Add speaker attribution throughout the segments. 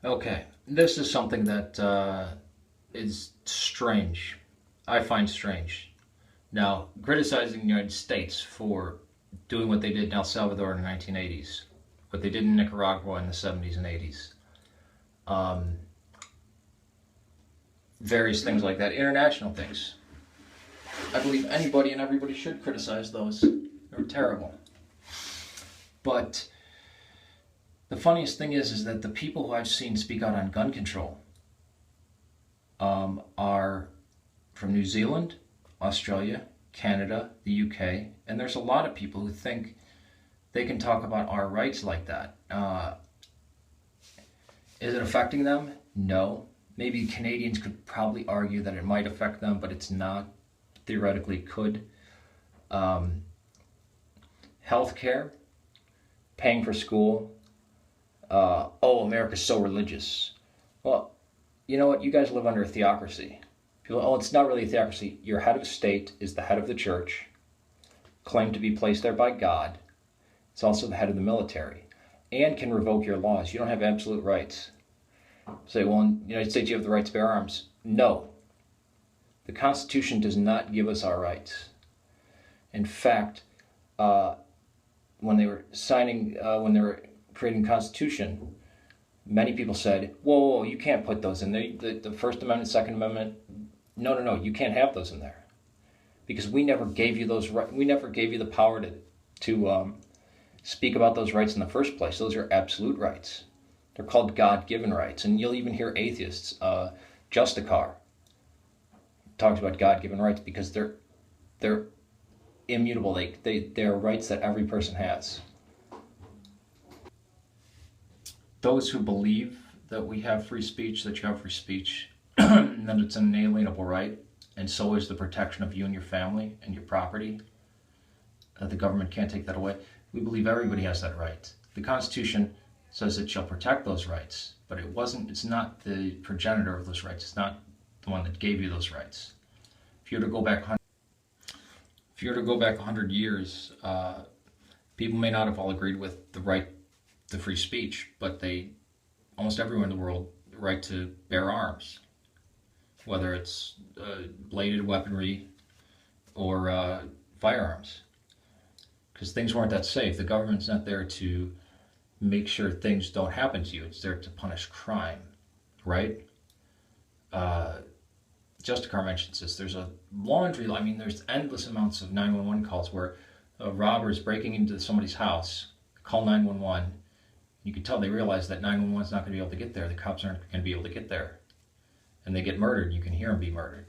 Speaker 1: Okay, this is something that is strange. I find strange. Now, criticizing the United States for doing what they did in El Salvador in the 1980s, what they did in Nicaragua in the 70s and 80s, um, various things like that, international things. I believe anybody and everybody should criticize those. They're terrible. But the funniest thing is that the people who I've seen speak out on gun control are from New Zealand, Australia, Canada, the UK, and there's a lot of people who think they can talk about our rights like that. Is it affecting them? No. Maybe Canadians could probably argue that it might affect them, but it's not. Theoretically, could. Um, Healthcare, paying for school. Oh, America's so religious. Well, you know what? You guys live under a theocracy. People, oh, it's not really a theocracy. Your head of state is the head of the church, claimed to be placed there by God. It's also the head of the military, and can revoke your laws. You don't have absolute rights. Say, well, in the United States you have the right to bear arms. No. The Constitution does not give us our rights. In fact, when they were when they were creating the Constitution, many people said, whoa, whoa, you can't put those in there. The First Amendment, Second Amendment, no, you can't have those in there. Because we never gave you those rights. We never gave you the power to speak about those rights in the first place. Those are absolute rights. They're called God-given rights. And you'll even hear atheists, Justicar, talks about God-given rights because they're immutable. They're rights that every person has. Those who believe that we have free speech, that you have free speech, and that it's an inalienable right, and so is the protection of you and your family and your property, that the government can't take that away. We believe everybody has that right. The Constitution says it shall protect those rights, but it's not the progenitor of those rights. It's not the one that gave you those rights. If you were to go back 100 years, people may not have all agreed with the right to free speech, but almost everyone in the world, the right to bear arms, whether it's bladed weaponry or firearms, because things weren't that safe. The government's not there to make sure things don't happen to you. It's there to punish crime, right? Justicar mentions this. There's a there's endless amounts of 911 calls where a robber is breaking into somebody's house, call 911. You can tell they realize that 911 is not going to be able to get there. The cops aren't going to be able to get there. And they get murdered. You can hear them be murdered.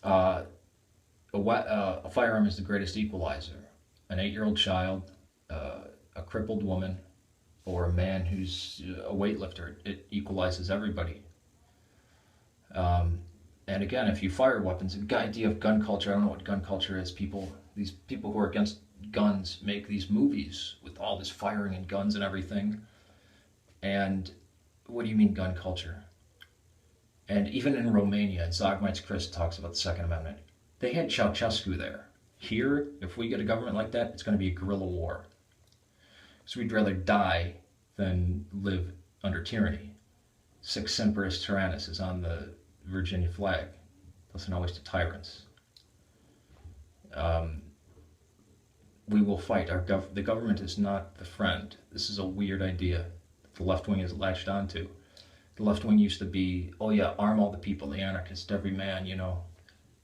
Speaker 1: A firearm is the greatest equalizer. An 8-year-old child, a crippled woman, or a man who's a weightlifter, it equalizes everybody. And again, if you fire weapons, the idea of gun culture, I don't know what gun culture is. These people who are against guns make these movies with all this firing and guns and everything. And what do you mean gun culture? And even in Romania, Zagmai's Chris talks about the Second Amendment. They had Ceausescu there. Here, if we get a government like that, it's going to be a guerrilla war. So we'd rather die than live under tyranny. Sic semperis tyrannis is on the Virginia flag. Listen always to tyrants. We will fight. The government is not the friend. This is a weird idea that the left wing has latched onto. The left wing used to be, oh yeah, arm all the people, the anarchist, every man,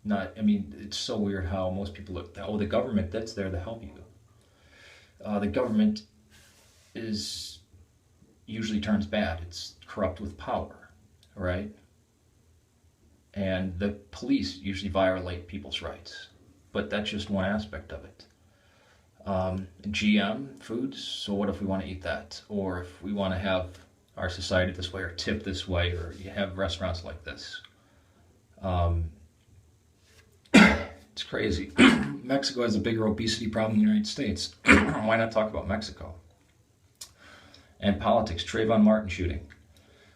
Speaker 1: it's so weird how most people look, oh, the government, that's there to help you. The government usually turns bad. It's corrupt with power, right? And the police usually violate people's rights, but that's just one aspect of it. GM foods, so what if we want to eat that? Or if we want to have our society this way, or tip this way, or you have restaurants like this. It's crazy. Mexico has a bigger obesity problem than the United States. Why not talk about Mexico? And politics, Trayvon Martin shooting.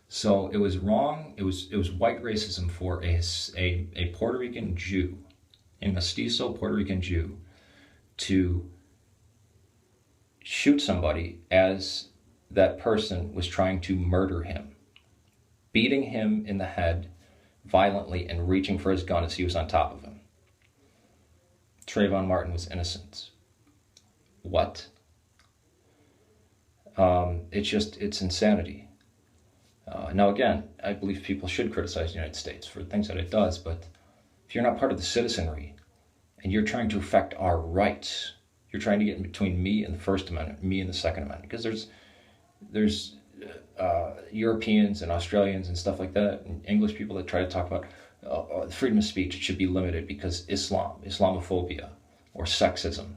Speaker 1: So it was wrong. It was white racism for a Puerto Rican Jew, a mestizo Puerto Rican Jew, to shoot somebody as that person was trying to murder him, beating him in the head violently and reaching for his gun as he was on top of him. Trayvon Martin was innocent. What? It's insanity. Now again, I believe people should criticize the United States for things that it does, but if you're not part of the citizenry and you're trying to affect our rights, you're trying to get in between me and the First Amendment, me and the Second Amendment, because there's Europeans and Australians and stuff like that, and English people that try to talk about freedom of speech. It should be limited because Islamophobia, or sexism.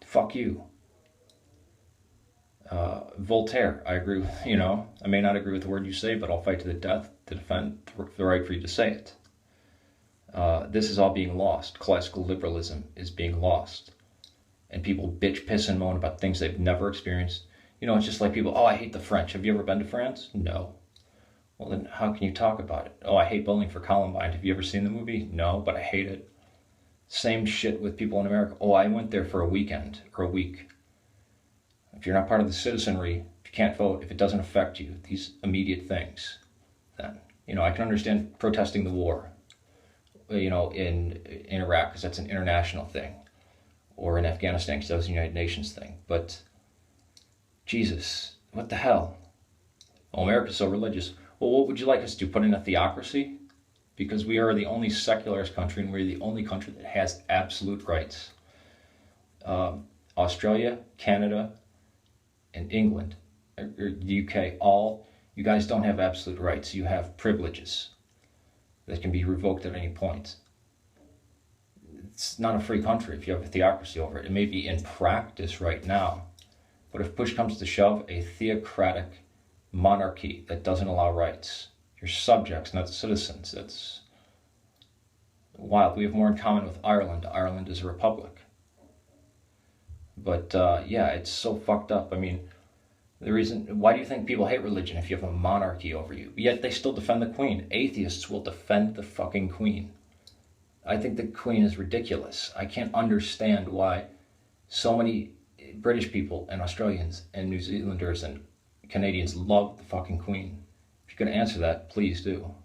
Speaker 1: Fuck you. Voltaire, I agree with, I may not agree with the word you say, but I'll fight to the death to defend the right for you to say it. This is all being lost. Classical liberalism is being lost. And people bitch, piss, and moan about things they've never experienced. It's just like people, I hate the French. Have you ever been to France? No. Well, then how can you talk about it? I hate Bowling for Columbine. Have you ever seen the movie? No, but I hate it. Same shit with people in America. I went there for a weekend or a week. If you're not part of the citizenry, if you can't vote, if it doesn't affect you, these immediate things, then, I can understand protesting the war, in Iraq, because that's an international thing, or in Afghanistan, because that was a United Nations thing. But, Jesus, what the hell? America's so religious. Well, what would you like us to do, put in a theocracy? Because we are the only secularist country, and we're the only country that has absolute rights. Australia, Canada, and England, or the UK, you guys don't have absolute rights. You have privileges that can be revoked at any point. It's not a free country if you have a theocracy over it. It may be in practice right now, but if push comes to shove, a theocratic monarchy that doesn't allow rights. You're subjects, not citizens. That's wild. We have more in common with Ireland. Ireland is a republic. But it's so fucked up. Why do you think people hate religion if you have a monarchy over you? Yet they still defend the Queen. Atheists will defend the fucking Queen. I think the Queen is ridiculous. I can't understand why so many British people and Australians and New Zealanders and Canadians love the fucking Queen. If you're going to answer that, please do.